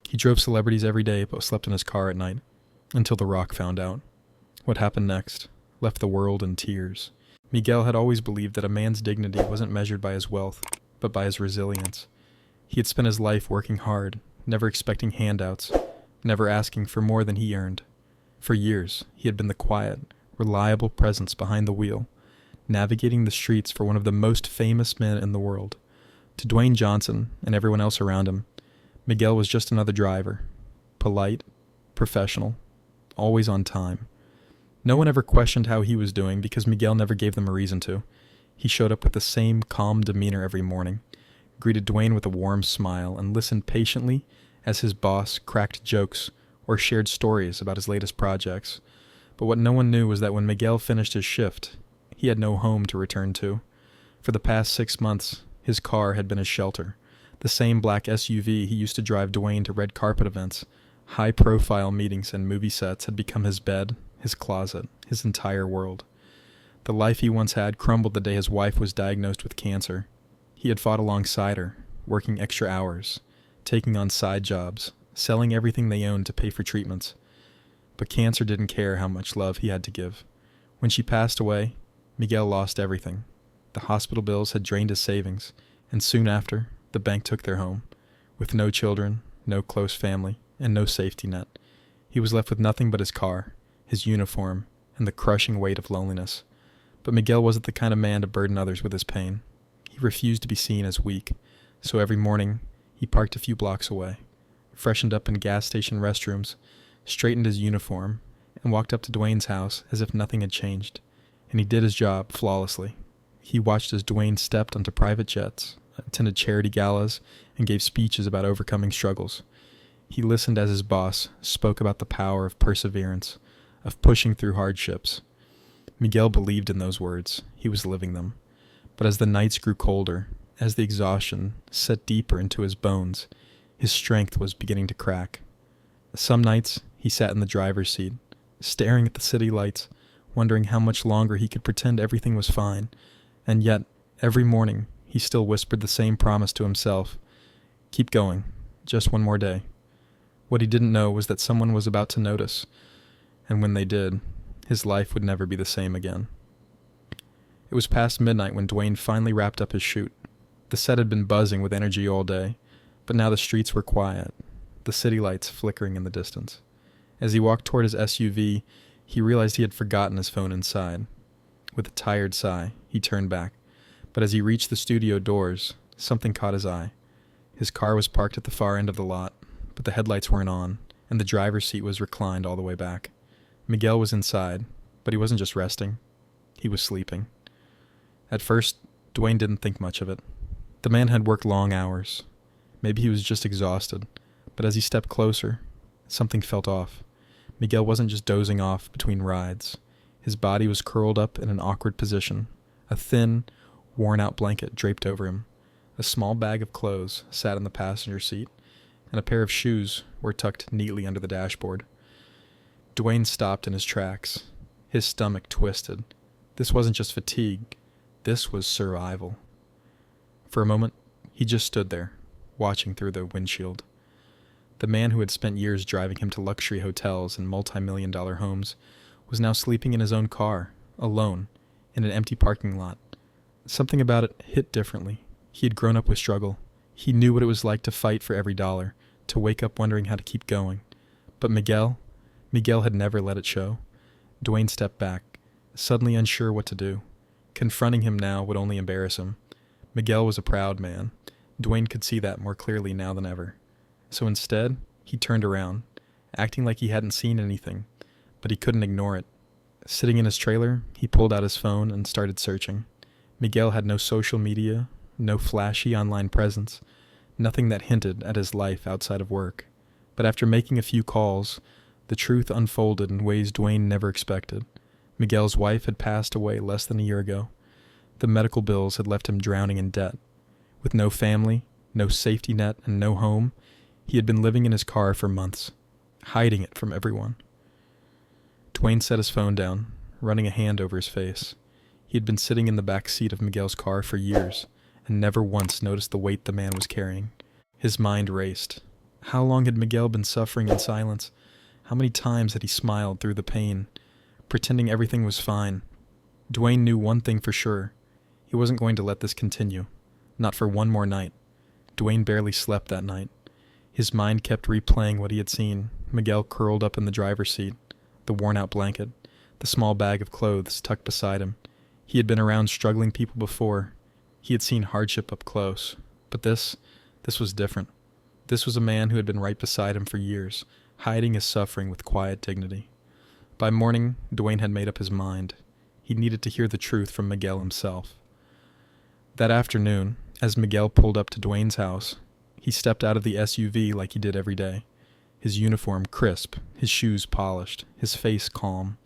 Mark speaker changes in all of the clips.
Speaker 1: He drove celebrities every day but slept in his car at night, until The Rock found out. What happened next left the world in tears. Miguel had always believed that a man's dignity wasn't measured by his wealth, but by his resilience. He had spent his life working hard, never expecting handouts, never asking for more than he earned. For years, he had been the quiet, reliable presence behind the wheel, navigating the streets for one of the most famous men in the world. To Dwayne Johnson and everyone else around him, Miguel was just another driver, polite, professional, always on time. No one ever questioned how he was doing because Miguel never gave them a reason to. He showed up with the same calm demeanor every morning, greeted Dwayne with a warm smile, and listened patiently as his boss cracked jokes or shared stories about his latest projects. But what no one knew was that when Miguel finished his shift, he had no home to return to. For the past 6 months, his car had been his shelter. The same black SUV he used to drive Dwayne to red carpet events, high-profile meetings, and movie sets had become his bed, his closet, his entire world. The life he once had crumbled the day his wife was diagnosed with cancer. He had fought alongside her, working extra hours, taking on side jobs, selling everything they owned to pay for treatments. But cancer didn't care how much love he had to give. When she passed away, Miguel lost everything. The hospital bills had drained his savings, and soon after, the bank took their home. With no children, no close family, and no safety net, he was left with nothing but his car, his uniform, and the crushing weight of loneliness. But Miguel wasn't the kind of man to burden others with his pain. He refused to be seen as weak, so every morning he parked a few blocks away, freshened up in gas station restrooms, straightened his uniform, and walked up to Dwayne's house as if nothing had changed. And he did his job flawlessly. He watched as Dwayne stepped onto private jets, attended charity galas, and gave speeches about overcoming struggles. He listened as his boss spoke about the power of perseverance, of pushing through hardships. Miguel believed in those words. He was living them. But as the nights grew colder, as the exhaustion set deeper into his bones, his strength was beginning to crack. Some nights, he sat in the driver's seat, staring at the city lights, wondering how much longer he could pretend everything was fine. And yet, every morning, he still whispered the same promise to himself: keep going, just one more day. What he didn't know was that someone was about to notice, and when they did, his life would never be the same again. It was past midnight when Dwayne finally wrapped up his shoot. The set had been buzzing with energy all day, but now the streets were quiet, the city lights flickering in the distance. As he walked toward his SUV, he realized he had forgotten his phone inside. With a tired sigh, he turned back, but as he reached the studio doors, something caught his eye. His car was parked at the far end of the lot, but the headlights weren't on, and the driver's seat was reclined all the way back. Miguel was inside, but he wasn't just resting. He was sleeping. At first, Dwayne didn't think much of it. The man had worked long hours. Maybe he was just exhausted, but as he stepped closer, something felt off. Miguel wasn't just dozing off between rides. His body was curled up in an awkward position, a thin, worn-out blanket draped over him. A small bag of clothes sat in the passenger seat, and a pair of shoes were tucked neatly under the dashboard. Dwayne stopped in his tracks. His stomach twisted. This wasn't just fatigue. This was survival. For a moment, he just stood there, watching through the windshield. The man who had spent years driving him to luxury hotels and multi-million-dollar homes was now sleeping in his own car, alone, in an empty parking lot. Something about it hit differently. He had grown up with struggle. He knew what it was like to fight for every dollar, to wake up wondering how to keep going. But Miguel had never let it show. Dwayne stepped back, suddenly unsure what to do. Confronting him now would only embarrass him. Miguel was a proud man. Dwayne could see that more clearly now than ever. So instead, he turned around, acting like he hadn't seen anything, but he couldn't ignore it. Sitting in his trailer, he pulled out his phone and started searching. Miguel had no social media, no flashy online presence, nothing that hinted at his life outside of work. But after making a few calls, the truth unfolded in ways Dwayne never expected. Miguel's wife had passed away less than a year ago. The medical bills had left him drowning in debt. With no family, no safety net, and no home, he had been living in his car for months, hiding it from everyone. Dwayne set his phone down, running a hand over his face. He had been sitting in the back seat of Miguel's car for years, and never once noticed the weight the man was carrying. His mind raced. How long had Miguel been suffering in silence? How many times had he smiled through the pain, pretending everything was fine? Dwayne knew one thing for sure. He wasn't going to let this continue. Not for one more night. Dwayne barely slept that night. His mind kept replaying what he had seen. Miguel curled up in the driver's seat, the worn-out blanket, the small bag of clothes tucked beside him. He had been around struggling people before. He had seen hardship up close. But this was different. This was a man who had been right beside him for years, hiding his suffering with quiet dignity. By morning, Dwayne had made up his mind. He needed to hear the truth from Miguel himself. That afternoon, as Miguel pulled up to Dwayne's house, he stepped out of the SUV like he did every day. His uniform crisp, his shoes polished, his face calm.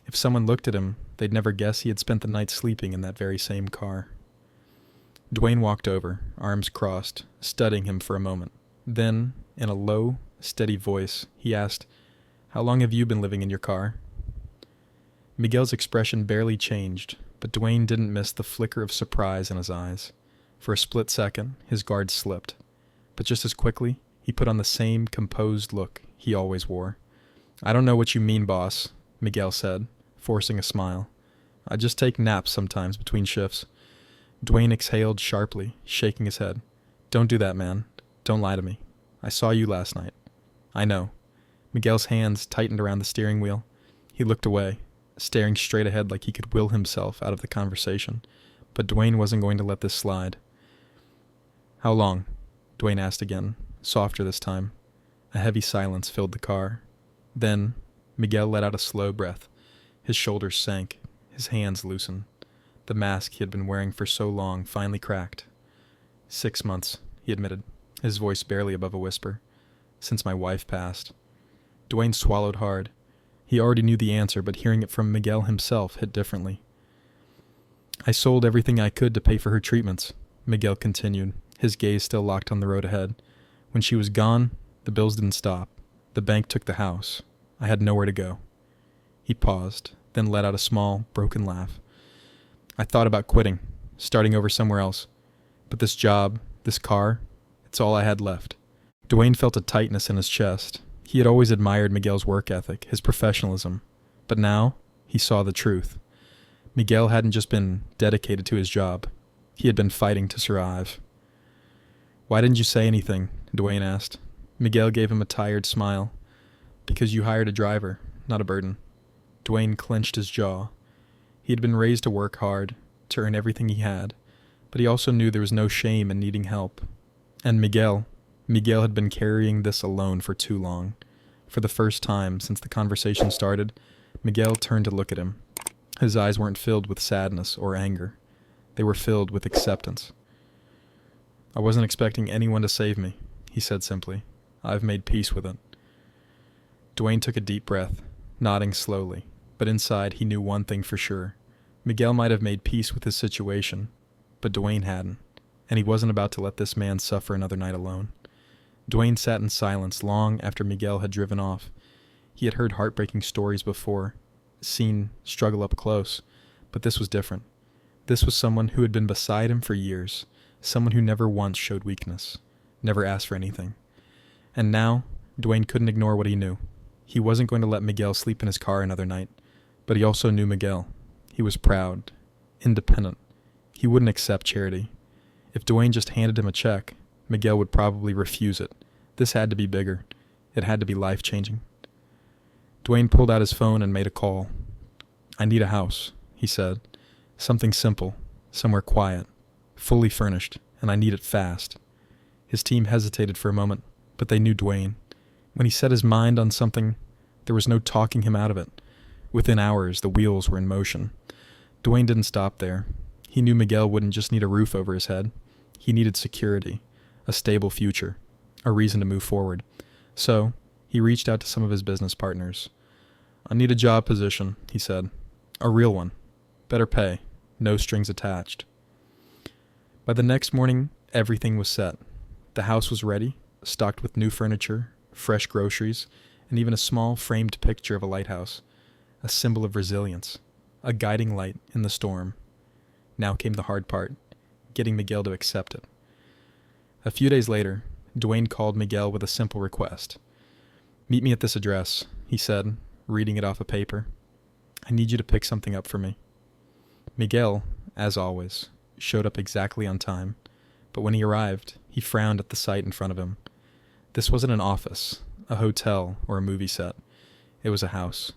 Speaker 1: If someone looked at him, they'd never guess he had spent the night sleeping in that very same car. Dwayne walked over, arms crossed, studying him for a moment. Then, in a low, steady voice, he asked, "How long have you been living in your car?" Miguel's expression barely changed, but Dwayne didn't miss the flicker of surprise in his eyes. For a split second, his guard slipped. But just as quickly, he put on the same composed look he always wore. "I don't know what you mean, boss," Miguel said, forcing a smile. "I just take naps sometimes between shifts." Dwayne exhaled sharply, shaking his head. "Don't do that, man. Don't lie to me. I saw you last night." "I know." Miguel's hands tightened around the steering wheel. He looked away, staring straight ahead like he could will himself out of the conversation. But Dwayne wasn't going to let this slide. "How long?" Dwayne asked again, softer this time. A heavy silence filled the car. Then, Miguel let out a slow breath. His shoulders sank, his hands loosened. The mask he had been wearing for so long finally cracked. 6 months, he admitted, his voice barely above a whisper. "Since my wife passed." Dwayne swallowed hard. He already knew the answer, but hearing it from Miguel himself hit differently. "I sold everything I could to pay for her treatments," Miguel continued, his gaze still locked on the road ahead. "When she was gone, the bills didn't stop. The bank took the house. I had nowhere to go." He paused, then let out a small, broken laugh. "I thought about quitting, starting over somewhere else. But this job, this car, it's all I had left." Dwayne felt a tightness in his chest. He had always admired Miguel's work ethic, his professionalism. But now, he saw the truth. Miguel hadn't just been dedicated to his job. He had been fighting to survive. "Why didn't you say anything?" Dwayne asked. Miguel gave him a tired smile. "Because you hired a driver, not a burden." Dwayne clenched his jaw. He had been raised to work hard, to earn everything he had, but he also knew there was no shame in needing help. And Miguel had been carrying this alone for too long. For the first time since the conversation started, Miguel turned to look at him. His eyes weren't filled with sadness or anger. They were filled with acceptance. "I wasn't expecting anyone to save me," he said simply. "I've made peace with it." Dwayne took a deep breath, nodding slowly, but inside he knew one thing for sure. Miguel might have made peace with his situation, but Dwayne hadn't, and he wasn't about to let this man suffer another night alone. Dwayne sat in silence long after Miguel had driven off. He had heard heartbreaking stories before, seen struggle up close, but this was different. This was someone who had been beside him for years, someone who never once showed weakness, never asked for anything. And now, Dwayne couldn't ignore what he knew. He wasn't going to let Miguel sleep in his car another night, but he also knew Miguel. He was proud, independent. He wouldn't accept charity. If Dwayne just handed him a check, Miguel would probably refuse it. This had to be bigger. It had to be life-changing. Dwayne pulled out his phone and made a call. "I need a house," he said. "Something simple, somewhere quiet, fully furnished, and I need it fast." His team hesitated for a moment, but they knew Dwayne. When he set his mind on something, there was no talking him out of it. Within hours, the wheels were in motion. Dwayne didn't stop there. He knew Miguel wouldn't just need a roof over his head. He needed security, a stable future, a reason to move forward. So, he reached out to some of his business partners. "I need a job position," he said. "A real one. Better pay. No strings attached." By the next morning, everything was set. The house was ready, stocked with new furniture, fresh groceries, and even a small framed picture of a lighthouse, a symbol of resilience, a guiding light in the storm. Now came the hard part, getting Miguel to accept it. A few days later, Dwayne called Miguel with a simple request. "Meet me at this address," he said, reading it off a paper. "I need you to pick something up for me." Miguel, as always, showed up exactly on time, but when he arrived, he frowned at the sight in front of him. This wasn't an office, a hotel, or a movie set. It was a house.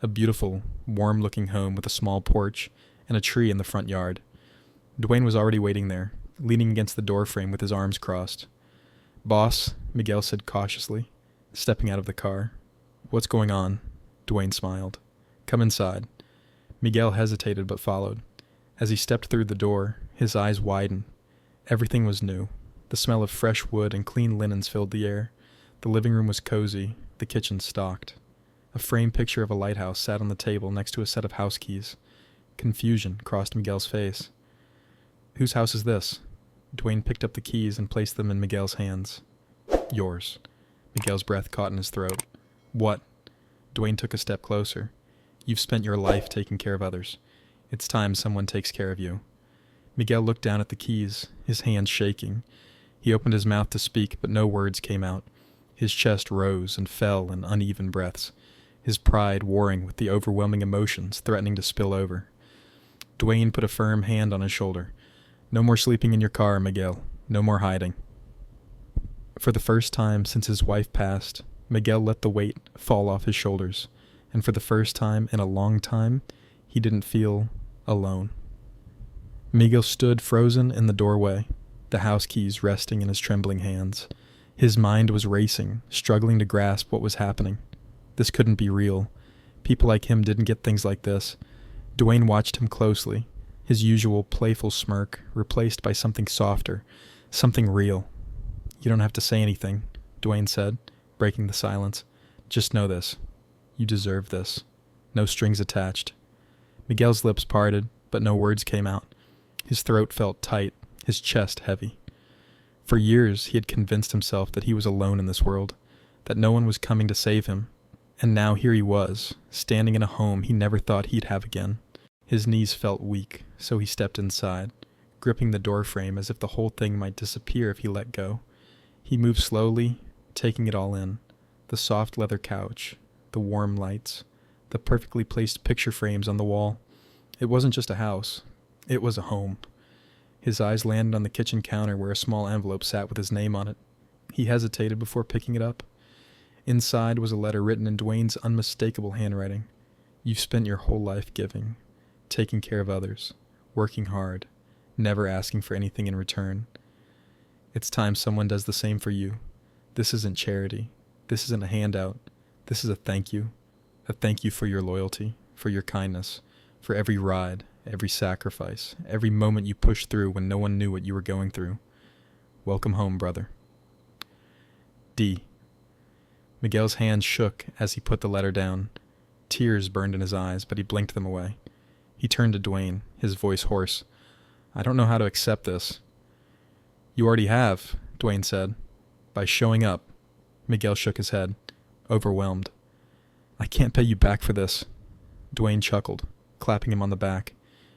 Speaker 1: A beautiful, warm-looking home with a small porch and a tree in the front yard. Dwayne was already waiting there, leaning against the doorframe with his arms crossed. "Boss," Miguel said cautiously, stepping out of the car. "What's going on?" Dwayne smiled. "Come inside." Miguel hesitated but followed. As he stepped through the door, his eyes widened. Everything was new. The smell of fresh wood and clean linens filled the air. The living room was cozy, the kitchen stocked. A framed picture of a lighthouse sat on the table next to a set of house keys. Confusion crossed Miguel's face. "Whose house is this?" Dwayne picked up the keys and placed them in Miguel's hands. "Yours." Miguel's breath caught in his throat. "What?" Dwayne took a step closer. "You've spent your life taking care of others. It's time someone takes care of you." Miguel looked down at the keys, his hands shaking. He opened his mouth to speak, but no words came out. His chest rose and fell in uneven breaths, his pride warring with the overwhelming emotions threatening to spill over. Dwayne put a firm hand on his shoulder. "No more sleeping in your car, Miguel. No more hiding." For the first time since his wife passed, Miguel let the weight fall off his shoulders, and for the first time in a long time, he didn't feel alone. Miguel stood frozen in the doorway, the house keys resting in his trembling hands. His mind was racing, struggling to grasp what was happening. This couldn't be real. People like him didn't get things like this. Dwayne watched him closely, his usual playful smirk replaced by something softer, something real. "You don't have to say anything," Dwayne said, breaking the silence. "Just know this. You deserve this. No strings attached." Miguel's lips parted, but no words came out. His throat felt tight, his chest heavy. For years he had convinced himself that he was alone in this world, that no one was coming to save him, and now here he was, standing in a home he never thought he'd have again. His knees felt weak, so he stepped inside, gripping the doorframe as if the whole thing might disappear if he let go. He moved slowly, taking it all in, the soft leather couch, the warm lights, the perfectly placed picture frames on the wall. It wasn't just a house, it was a home. His eyes landed on the kitchen counter where a small envelope sat with his name on it. He hesitated before picking it up. Inside was a letter written in Dwayne's unmistakable handwriting. "You've spent your whole life giving, taking care of others, working hard, never asking for anything in return. It's time someone does the same for you. This isn't charity. This isn't a handout. This is a thank you. A thank you for your loyalty, for your kindness, for every ride, every sacrifice, every moment you pushed through when no one knew what you were going through. Welcome home, brother." D. Miguel's hands shook as he put the letter down. Tears burned in his eyes, but he blinked them away. He turned to Dwayne, his voice hoarse. "I don't know how to accept this." "You already have," Dwayne said. "By showing up." Miguel shook his head, overwhelmed. "I can't pay you back for this." Dwayne chuckled, clapping him on the back.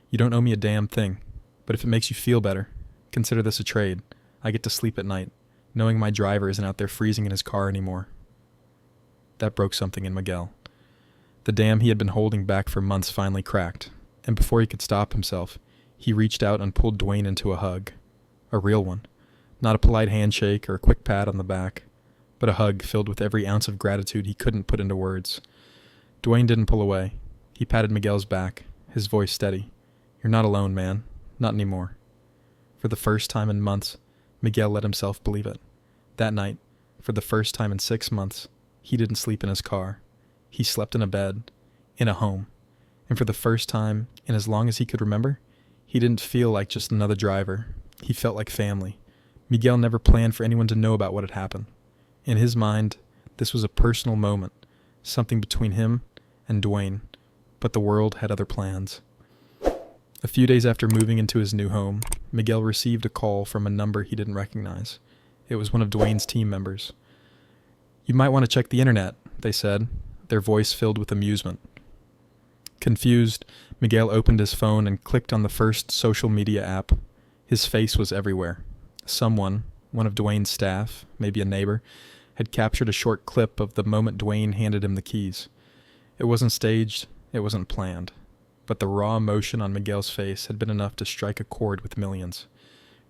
Speaker 1: "You don't owe me a damn thing, but if it makes you feel better, consider this a trade. I get to sleep at night, knowing my driver isn't out there freezing in his car anymore." That broke something in Miguel. The dam he had been holding back for months finally cracked, and before he could stop himself, he reached out and pulled Dwayne into a hug. A real one. Not a polite handshake or a quick pat on the back, but a hug filled with every ounce of gratitude he couldn't put into words. Dwayne didn't pull away. He patted Miguel's back, his voice steady. "You're not alone, man. Not anymore." For the first time in months, Miguel let himself believe it. That night, for the first time in 6 months, he didn't sleep in his car. He slept in a bed, in a home. And for the first time, in as long as he could remember, he didn't feel like just another driver. He felt like family. Miguel never planned for anyone to know about what had happened. In his mind, this was a personal moment, something between him and Dwayne, but the world had other plans. A few days after moving into his new home, Miguel received a call from a number he didn't recognize. It was one of Dwayne's team members. "You might want to check the internet," they said, their voice filled with amusement. Confused, Miguel opened his phone and clicked on the first social media app. His face was everywhere. Someone, one of Dwayne's staff, maybe a neighbor, had captured a short clip of the moment Dwayne handed him the keys. It wasn't staged, it wasn't planned, but the raw emotion on Miguel's face had been enough to strike a chord with millions.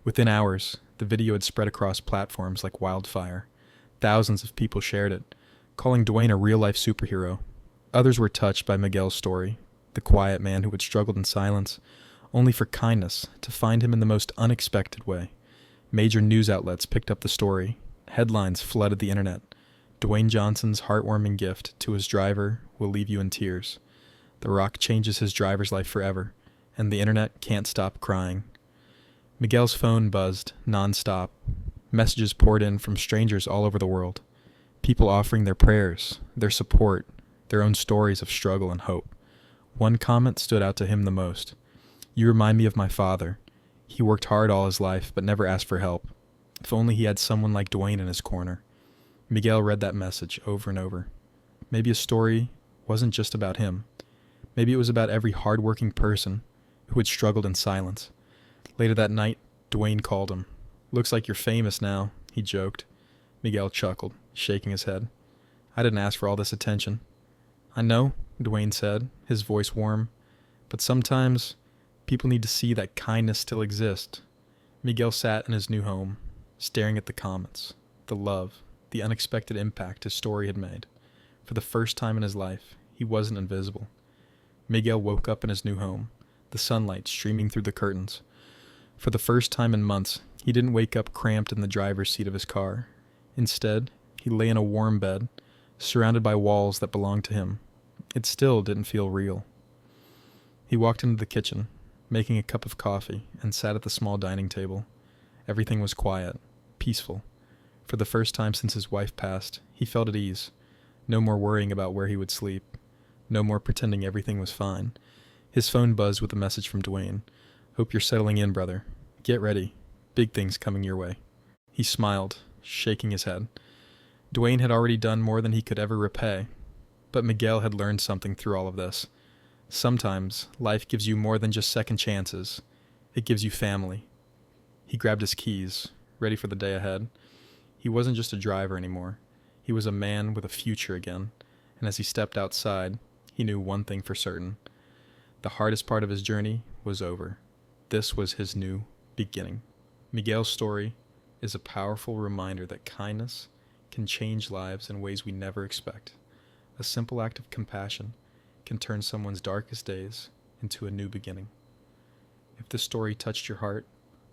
Speaker 1: Within hours, the video had spread across platforms like wildfire. Thousands of people shared it, calling Dwayne a real-life superhero. Others were touched by Miguel's story, the quiet man who had struggled in silence, only for kindness to find him in the most unexpected way. Major news outlets picked up the story. Headlines flooded the internet. Dwayne Johnson's heartwarming gift to his driver will leave you in tears. The Rock changes his driver's life forever, and the internet can't stop crying. Miguel's phone buzzed non-stop. Messages poured in from strangers all over the world. People offering their prayers, their support, their own stories of struggle and hope. One comment stood out to him the most. "You remind me of my father. He worked hard all his life, but never asked for help. If only he had someone like Dwayne in his corner." Miguel read that message over and over. Maybe a story wasn't just about him. Maybe it was about every hard-working person who had struggled in silence. Later that night, Dwayne called him. "Looks like you're famous now," he joked. Miguel chuckled, shaking his head. "I didn't ask for all this attention." "I know," Dwayne said, his voice warm, "but sometimes people need to see that kindness still exists." Miguel sat in his new home, staring at the comments, the love, the unexpected impact his story had made. For the first time in his life, he wasn't invisible. Miguel woke up in his new home, the sunlight streaming through the curtains. For the first time in months, he didn't wake up cramped in the driver's seat of his car. Instead, he lay in a warm bed, surrounded by walls that belonged to him. It still didn't feel real. He walked into the kitchen, making a cup of coffee, and sat at the small dining table. Everything was quiet, peaceful. For the first time since his wife passed, he felt at ease. No more worrying about where he would sleep. No more pretending everything was fine. His phone buzzed with a message from Dwayne. "Hope you're settling in, brother. Get ready. Big things coming your way." He smiled, shaking his head. Dwayne had already done more than he could ever repay. But Miguel had learned something through all of this. Sometimes life gives you more than just second chances. It gives you family. He grabbed his keys, ready for the day ahead. He wasn't just a driver anymore. He was a man with a future again. And as he stepped outside, he knew one thing for certain. The hardest part of his journey was over. This was his new beginning. Miguel's story is a powerful reminder that kindness can change lives in ways we never expect. A simple act of compassion can turn someone's darkest days into a new beginning. If this story touched your heart,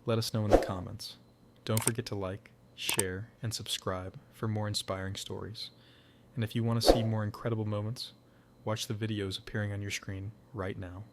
Speaker 1: let us know in the comments. Don't forget to like, share, and subscribe for more inspiring stories. And if you want to see more incredible moments, watch the videos appearing on your screen right now.